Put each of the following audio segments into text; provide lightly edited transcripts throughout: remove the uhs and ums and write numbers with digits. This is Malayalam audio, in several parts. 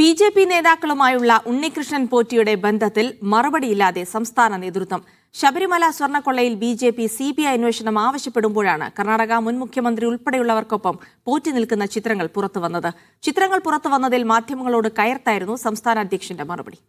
ബി.ജെ.പി. നേതാക്കളുമായുള്ള ഉണ്ണികൃഷ്ണൻ പോറ്റിയുടെ ബന്ധത്തിൽ മറുപടിയില്ലാതെ സംസ്ഥാന നേതൃത്വം. ശബരിമല സ്വർണ്ണക്കൊള്ളയിൽ ബി.ജെ.പി. CBI അന്വേഷണം ആവശ്യപ്പെടുമ്പോഴാണ് കർണാടക മുൻ മുഖ്യമന്ത്രി ഉൾപ്പെടെയുള്ളവർക്കൊപ്പം പോറ്റി നിൽക്കുന്ന ചിത്രങ്ങൾ പുറത്തുവന്നത്. ചിത്രങ്ങൾ പുറത്തുവന്നതിൽ മാധ്യമങ്ങളോട് കയർത്തായിരുന്നു സംസ്ഥാന അധ്യക്ഷന്റെ മറുപടി.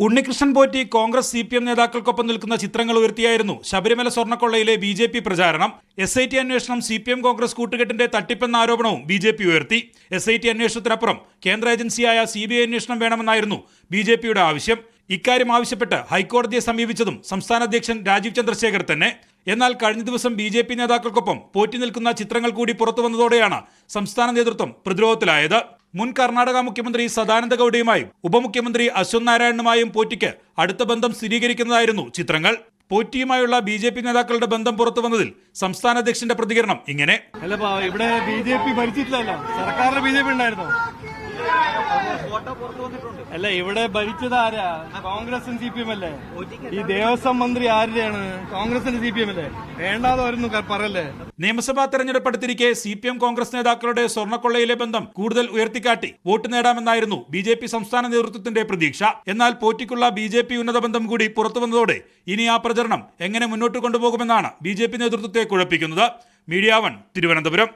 ഉണ്ണികൃഷ്ണൻ പോറ്റി കോൺഗ്രസ് CPM നേതാക്കൾക്കൊപ്പം നിൽക്കുന്ന ചിത്രങ്ങൾ ഉയർത്തിയായിരുന്നു ശബരിമല സ്വർണ്ണക്കൊള്ളയിലെ BJP പ്രചാരണം. SIT അന്വേഷണം CPM കോൺഗ്രസ് കൂട്ടുകെട്ടിന്റെ തട്ടിപ്പെന്ന ആരോപണവും BJP ഉയർത്തി. SIT അന്വേഷണത്തിനപ്പുറം കേന്ദ്ര ഏജൻസിയായ CBI അന്വേഷണം വേണമെന്നായിരുന്നു BJPയുടെ ആവശ്യം. ഇക്കാര്യം ആവശ്യപ്പെട്ട് ഹൈക്കോടതിയെ സമീപിച്ചതും സംസ്ഥാന അധ്യക്ഷൻ രാജീവ് ചന്ദ്രശേഖർ തന്നെ. എന്നാൽ കഴിഞ്ഞ ദിവസം BJP നേതാക്കൾക്കൊപ്പം പോറ്റി നിൽക്കുന്ന ചിത്രങ്ങൾ കൂടി പുറത്തുവന്നതോടെയാണ് സംസ്ഥാന നേതൃത്വം പ്രതിരോധത്തിലായത്. മുൻ കർണാടക മുഖ്യമന്ത്രി സദാനന്ദ ഗൌഡയുമായും ഉപമുഖ്യമന്ത്രി അശ്വന്ത് നാരായണനുമായും പോറ്റിക്ക് അടുത്ത ബന്ധം സ്ഥിരീകരിക്കുന്നതായിരുന്നു ചിത്രങ്ങൾ. പോറ്റിയുമായുള്ള BJP നേതാക്കളുടെ ബന്ധം പുറത്തുവന്നതിൽ സംസ്ഥാന അധ്യക്ഷന്റെ പ്രതികരണം ഇങ്ങനെ. ഇവിടെ BJP ഭരിച്ചിട്ടില്ലല്ലോ, സർക്കാരിന്റെ BJP ഉണ്ടായിരുന്നോ? അല്ല, ഇവിടെ ഭരിച്ചത് ആരാ? കോൺഗ്രസും CPM അല്ലേ? ഈ ദേവസ്വം മന്ത്രി ആരുടെയാണ്? കോൺഗ്രസിന്റെ CPM അല്ലേ? വേണ്ടാതോരൊന്നും പറയല്ലേ. നിയമസഭാ തെരഞ്ഞെടുപ്പ് അടുത്തിരിക്കെ CPM കോൺഗ്രസ് നേതാക്കളുടെ സ്വർണ്ണക്കൊള്ളയിലെ ബന്ധം കൂടുതൽ ഉയർത്തിക്കാട്ടി വോട്ട് നേടാമെന്നായിരുന്നു BJP സംസ്ഥാന നേതൃത്വത്തിന്റെ പ്രതീക്ഷ. എന്നാൽ പോറ്റിക്കുള്ള BJP ഉന്നത ബന്ധം കൂടി പുറത്തുവന്നതോടെ ഇനി ആ പ്രചരണം എങ്ങനെ മുന്നോട്ട് കൊണ്ടുപോകുമെന്നാണ് BJP നേതൃത്വത്തെ കുഴപ്പിക്കുന്നത്. മീഡിയ 1 തിരുവനന്തപുരം.